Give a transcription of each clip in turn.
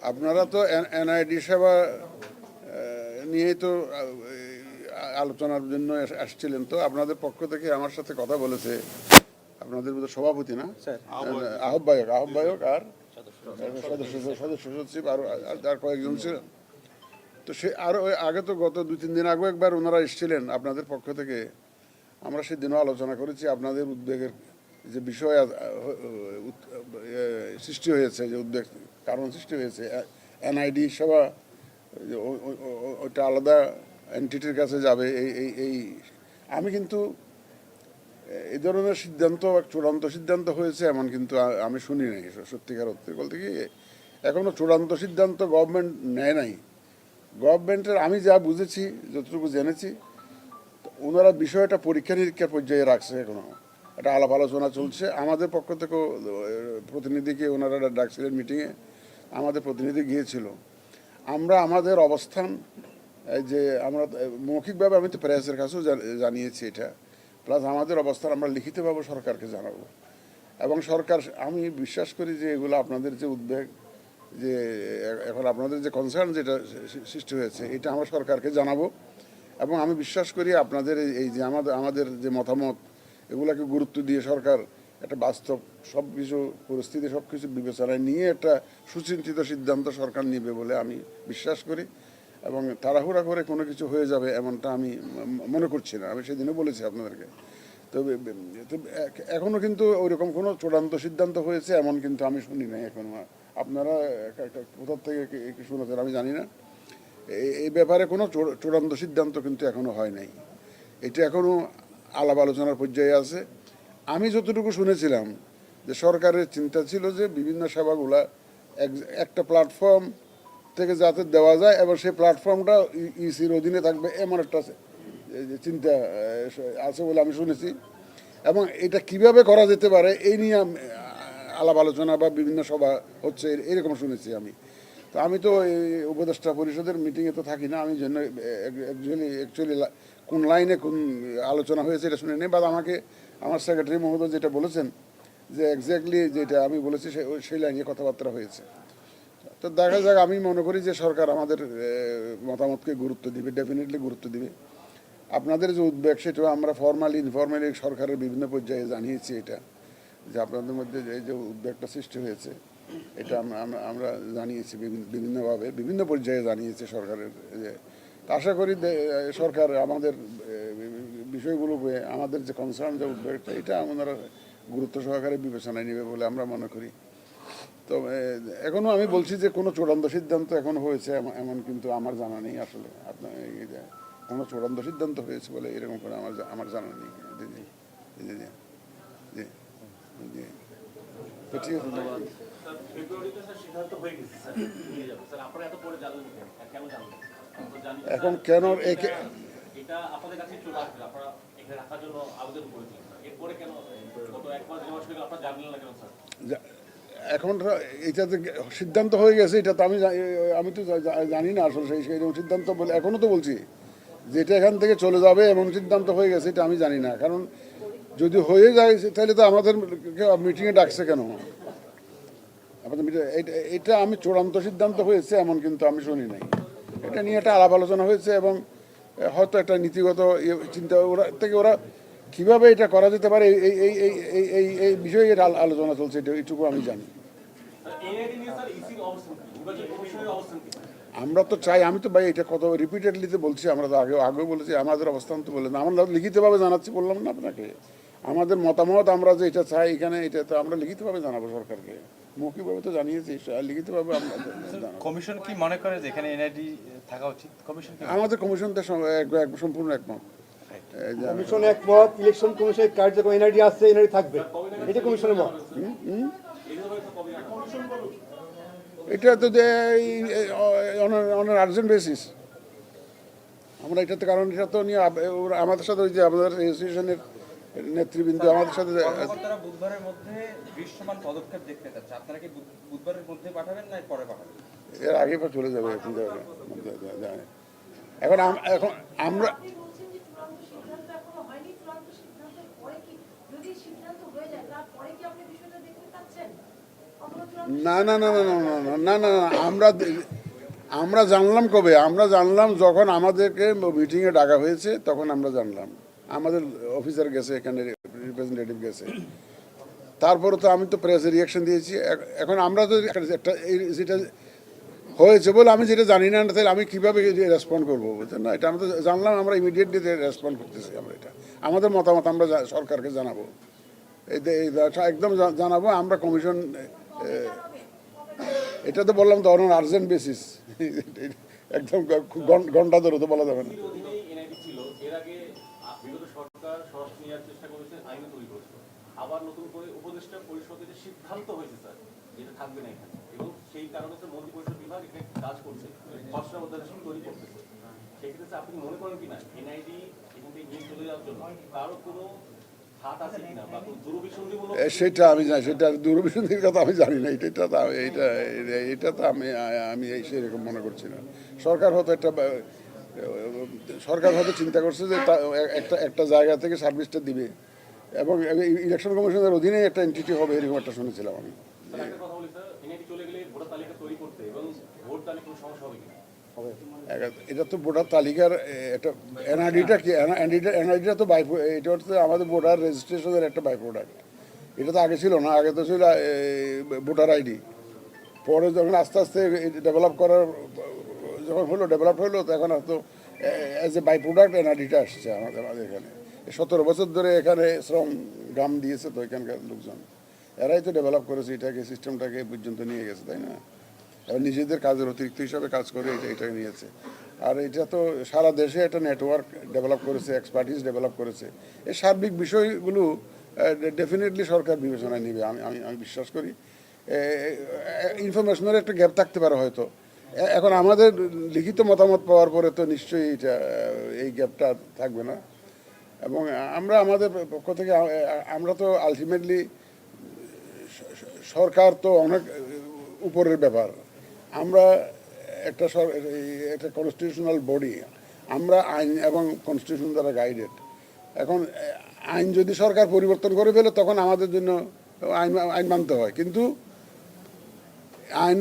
আপনারা তো এনআইডি সেবা নিয়েই তো আলোচনার জন্য আসছিলেন, তো আপনাদের পক্ষ থেকে আমার সাথে কথা বলেছে আপনাদের বোধহয় সভাপতি না আহ্বায়ক আর সদস্য সচিব আর কয়েকজন ছিলেন। তো সে আর ওই আগে তো গত 2-3 দিন আগে একবার ওনারা এসেছিলেন আপনাদের পক্ষ থেকে। আমরা সেদিনও আলোচনা করেছি আপনাদের উদ্বেগের যে বিষয় সৃষ্টি হয়েছে, যে উদ্বেগ কারণ সৃষ্টি হয়েছে এনআইডি সেবা ওইটা আলাদা এন্টিটির কাছে যাবে। এই আমি কিন্তু এই ধরনের সিদ্ধান্ত চূড়ান্ত সিদ্ধান্ত হয়েছে এমন কিন্তু আমি শুনি নাই। সত্যিকার অর্থে বলতে কি এখনো চূড়ান্ত সিদ্ধান্ত গভর্নমেন্ট নেয় নাই। গভর্নমেন্টের আমি যা বুঝেছি, যতটুকু জেনেছি, ওনারা বিষয়টা পরীক্ষা নিরীক্ষার পর্যায়ে রাখছে। এখনো একটা আলাপ আলোচনা চলছে। আমাদের পক্ষ থেকেও প্রতিনিধিকে ওনারা ডাকছিলেন মিটিংয়ে, আমাদের প্রতিনিধি গিয়েছিল। আমরা আমাদের অবস্থান যে আমরা মৌখিকভাবে আমি তো প্রেসের কাছেও জানিয়েছি এটা, প্লাস আমাদের অবস্থান আমরা লিখিতভাবে সরকারকে জানাবো। এবং সরকার, আমি বিশ্বাস করি যে এগুলো আপনাদের যে উদ্বেগ, যে এখন আপনাদের যে কনসার্ন যেটা সৃষ্টি হয়েছে, এটা আমরা সরকারকে জানাবো। এবং আমি বিশ্বাস করি আপনাদের এই যে আমাদের যে মতামত, এগুলাকে গুরুত্ব দিয়ে সরকার একটা বাস্তব সব কিছু পরিস্থিতি সব কিছু বিবেচনায় নিয়ে একটা সুচিন্তিত সিদ্ধান্ত সরকার নেবে বলে আমি বিশ্বাস করি। এবং তাড়াহুড়া করে কোনো কিছু হয়ে যাবে এমনটা আমি মনে করছি না। আমি সেদিনও বলেছি আপনাদেরকে। তবে এখনও কিন্তু ওইরকম কোনো চূড়ান্ত সিদ্ধান্ত হয়েছে এমন কিন্তু আমি শুনি নাই এখনো। আপনারা কোথা থেকে কি শুনেছেন আমি জানি না। এই ব্যাপারে কোনো চূড়ান্ত সিদ্ধান্ত কিন্তু এখনো হয় নাই। এটা এখনো আলাপ আলোচনার পর্যায়ে আছে। আমি যতটুকু শুনেছিলাম যে সরকারের চিন্তা ছিল যে বিভিন্ন সেবাগুলা একটা প্ল্যাটফর্ম থেকে যাতে দেওয়া যায় এবং সেই প্ল্যাটফর্মটা ইসির অধীনে থাকবে, এমন একটা চিন্তা আছে বলে আমি শুনেছি। এবং এটা কিভাবে করা যেতে পারে এই নিয়ে আলাপ আলোচনা বা বিভিন্ন সভা হচ্ছে এরকম শুনেছি আমি। তো আমি তো এই উপদেষ্টা পরিষদের মিটিংয়ে তো থাকি না, আমি জন্য অ্যাকচুয়ালি কোন লাইনে কোন আলোচনা হয়েছে এটা শুনে নেই। বা আমাকে আমার সেক্রেটারি মহোদয় যেটা বলেছেন যে এক্স্যাক্টলি যেটা আমি বলেছি সেই লাইনে কথাবার্তা হয়েছে। তো দেখা যাক, আমি মনে করি যে সরকার আমাদের মতামতকে গুরুত্ব দিবে, ডেফিনেটলি গুরুত্ব দিবে। আপনাদের যে উদ্বেগ সেটাও আমরা ফর্মালি ইনফর্মালি সরকারের বিভিন্ন পর্যায়ে জানিয়েছি এটা, যে আপনাদের মধ্যে যে উদ্বেগটা সৃষ্টি হয়েছে এটা আমরা জানিয়েছি বিভিন্নভাবে বিভিন্ন পর্যায়ে জানিয়েছি সরকারের। যে আশা করি সরকার আমাদের বিষয়গুলোকে, আমাদের যে কনসার্ন যে উদ্বেগটা, এটা ওনারা গুরুত্ব সহকারে বিবেচনায় নেবে বলে আমরা মনে করি। তো এখনো আমি বলছি যে কোনো চূড়ান্ত সিদ্ধান্ত এখন হয়েছে এমন কিন্তু আমার জানা নেই আসলে। আপনার কোনো চূড়ান্ত সিদ্ধান্ত হয়েছে বলে এরকম করে আমার জানা নেই। জি জি জি জি জি জি তো ঠিক আছে, ধন্যবাদ। এখন কেন এখন এইটাতে সিদ্ধান্ত হয়ে গেছে, এটা তো আমি তো জানি না আসলে সেইরকম সিদ্ধান্ত বলে এখনো তো বলছি যেটা এখান থেকে চলে যাবে এমন সিদ্ধান্ত হয়ে গেছে, এটা আমি জানি না। কারণ যদি হয়ে যায় তাহলে তো আমাদের মিটিংয়ে ডাকছে কেন? আপনাদের এটা আমি চূড়ান্ত সিদ্ধান্ত হয়েছে এমন কিন্তু আমি শুনি নাই। এটা নিয়ে একটা আলাপ আলোচনা হয়েছে এবং হয়তো একটা নীতিগত চিন্তা ওরা কীভাবে এটা করা যেতে পারে এই এই এই এই এই এই বিষয়ে এটা আলোচনা চলছে, এইটুকু আমি জানি। আমরা তো চাই, আমি তো ভাই এটা কত রিপিটেডলিতে বলছি, আমরা তো আগেও বলেছি আমাদের অবস্থান তো বললেন, আমরা লিখিতভাবে জানাচ্ছি বললাম না আপনাকে আমাদের মতামত। আমরা যে এটা চাই এখানে, এটা তো আমরা লিখিতভাবে জানাবো সরকারকে, মৌখিকভাবে তো জানিয়েছি, লিখিতভাবে আমরা কমিশন কি মনে করে যে এখানে এনআইডি থাকা উচিত? কমিশন আমাদের কমিশনটা সম্পূর্ণ একমত। কমিশন একমত, ইলেকশন কমিশনের কার্যক্রম এনআইডি আছে, এনআইডি থাকবে, এটা কমিশনের মত। এটা তো অন আর্জেন্ট বেসিস আমরা এটাতে, কারণ এটা তো নিয়ে আমাদের সাথে ওই যে আমাদের অ্যাসোসিয়েশনের নেতৃবৃন্দ আমাদের সাথে বুধবারের মধ্যে দৃশ্যমান পদক্ষেপ দেখতে চাচ্ছে। আপনারা কি বুধবারের মধ্যে পাঠাবেন না পরে পাঠাবেন? এর আগে চলে যাবে এখন আমরা না না না না না না না না না, আমরা জানলাম কবে? আমরা জানলাম যখন আমাদেরকে মিটিংয়ে ডাকা হয়েছে, তখন আমরা জানলাম। আমাদের অফিসার গেছে, এখানে রিপ্রেজেন্টেটিভ গেছে। তারপরে তো আমি তো প্রেসে রিয়াকশন দিয়েছি। এখন আমরা তো একটা যেটা হয়েছে বলে আমি যেটা জানি না, তাহলে আমি কীভাবে রেসপন্ড করবো, বুঝছেন না? এটা আমরা তো জানলাম, আমরা ইমিডিয়েটলি রেসপন্ড করতেছি। আমরা এটা আমাদের মতামত আমরা সরকারকে জানাবো, একদম জানাবো। আমরা কমিশন, এটা তো বললাম তো অন আর্জেন্ট বেসিস, একদম ঘন্টা ধরে তো বলা যাবে না। অধীনেই এনআইডি ছিল, এর আগে বিগত সরকার সরাসরি নেওয়ার চেষ্টা করেছে, আইনে তৈরি করেছে। আবার নতুন করে উপদেষ্টা পরিষদের যে সিদ্ধান্ত হয়েছে স্যার, যেটা থাকবে না এখানে, এবং সেই কারণে স্যার মন্ত্রী পরিষদ বিভাগ এখানে কাজ করছে, খসড়া অধ্যাদেশ তৈরি করতেছে। সেক্ষেত্রে স্যার আপনি মনে করেন কিনা এনআইডি এখান থেকে নিয়ে চলে যাওয়ার জন্য কারো কোনো হাত আছে কিনা বা কোনো দুরভিসন্ধিমূলক? সেটা আমি জানি, সেটা দূরভিসন্ধির কথা আমি জানি না। এটা তো আমি সেরকম মনে করছি না। সরকার হয়তো চিন্তা করছে যে একটা জায়গা থেকে সার্ভিসটা দিবে, এবং ইলেকশন কমিশনের অধীনে একটা এন্টিটি হবে, এরকম একটা শুনেছিলাম আমি। স্যার একটা কথা বলি স্যার, এনআইডি চলে গেলে ভোটার তালিকা তৈরি করতে এবং ভোট দানে কোনো সমস্যা হবে কিনা? এটা তো ভোটার তালিকার একটা এনআইডিটা কি, এনআইডিটা তো এটা হচ্ছে আমাদের ভোটার রেজিস্ট্রেশনের একটা বাই প্রোডাক্ট। এটা তো আগে ছিল না, আগে তো ছিল ভোটার আইডি। পরে যখন আস্তে আস্তে ডেভেলপ হলো তখন হয়তো অ্যাজ এ বাই প্রোডাক্ট এনআইডিটা আসছে আমাদের এখানে। 17 বছর ধরে এখানে শ্রম গ্রাম দিয়েছে তো এখানকার লোকজন, এরাই তো ডেভেলপ করেছে এটাকে, সিস্টেমটাকে পর্যন্ত নিয়ে গেছে, তাই না? এবার নিজেদের কাজের অতিরিক্ত হিসাবে কাজ করে এটা নিয়েছে। আর এটা তো সারা দেশে একটা নেটওয়ার্ক ডেভেলপ করেছে, এক্সপার্টিস ডেভেলপ করেছে। এই সার্বিক বিষয়গুলো ডেফিনেটলি সরকার বিবেচনায় নেবে, আমি বিশ্বাস করি। ইনফরমেশনের একটা গ্যাপ থাকতে পারে হয়তো। এখন আমাদের লিখিত মতামত পাওয়ার পরে তো নিশ্চয়ই এই গ্যাপটা থাকবে না। এবং আমরা আমাদের পক্ষ থেকে আমরা তো আলটিমেটলি, সরকার তো অনেক উপরের ব্যাপার, আমরা একটা কনস্টিটিউশনাল বডি, আমরা আইন এবং কনস্টিটিউশন দ্বারা গাইডেড। এখন আইন যদি সরকার পরিবর্তন করে ফেলে তখন আমাদের জন্য আইন মানতে হয়, কিন্তু আইন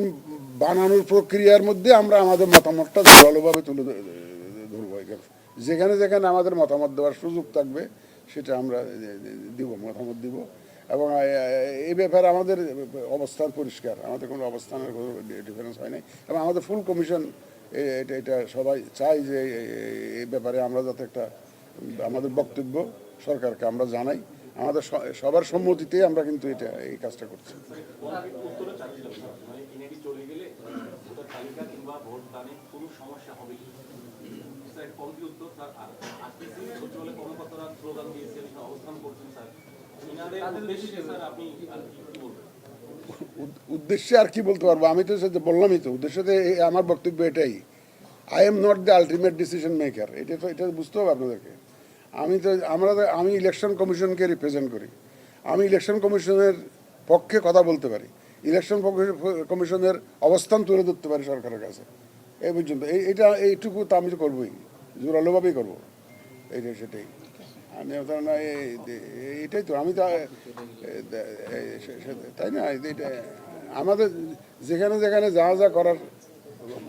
বানানোর প্রক্রিয়ার মধ্যে আমরা আমাদের মতামতটা ভালোভাবে তুলে ধরবো। যেখানে যেখানে আমাদের মতামত দেওয়ার সুযোগ থাকবে সেটা আমরা মতামত দিব। এবং এই ব্যাপারে আমাদের অবস্থান পরিষ্কার, আমাদের কোনো অবস্থানের কোনো ডিফারেন্স হয় নাই। এবং আমাদের ফুল কমিশন এটা সবাই চাই যে এই ব্যাপারে আমরা যাতে আমাদের বক্তব্য সরকারকে আমরা জানাই। আমাদের সবার সম্মতিতে আমরা কিন্তু এই কাজটা করছি। উত্তরে চাচ্ছিলাম মানে এনআইডি চলে গেলে ভোটার তালিকা কিংবা ভোট দানে কোনো সমস্যা হবে কি স্যার? এক কমপ্লিট উত্তর স্যার। আজকে সচিবালয় কর্মকর্তারা স্লোগান দিয়েছেন, অবস্থান করছেন স্যার, এনাদের উদ্দেশ্যে স্যার আপনি আর কি বলবেন? উদ্দেশ্যে আর কি বলতে পারবো? আমি তো বললামই তো, উদ্দেশ্যতে আমার বক্তব্য এটাই, I am not the ultimate decision maker. এটা বুঝতে হবে আপনাদেরকে। আমি ইলেকশন কমিশনকে রিপ্রেজেন্ট করি, আমি ইলেকশন কমিশনের পক্ষে কথা বলতে পারি, ইলেকশন কমিশনের অবস্থান তুলে ধরতে পারি সরকারের কাছে। এই পর্যন্ত এইটুকু তো আমি তো করবোই, জোরালোভাবেই করবো। সেটাই আমি এটাই তো আমি তো তাই না? আমাদের যেখানে যেখানে যা করার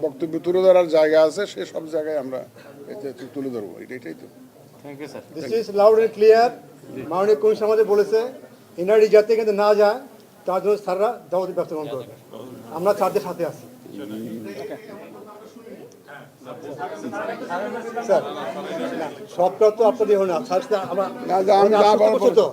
বক্তব্য তুলে ধরার জায়গা আছে সে সব জায়গায় আমরা তুলে ধরবো। এটাই তো। This is loud and clear. মাননীয় কমিশন আমাদের বলেছে এনআরডি যাতে কিন্তু না যায় তার জন্য স্যাররা যাবতীয় ব্যবস্থা গ্রহণ করবে। আমরা স্যারদের সাথে আছি। স্যার সবটা তো আপনাদের হলো না, স্যার আমরা তো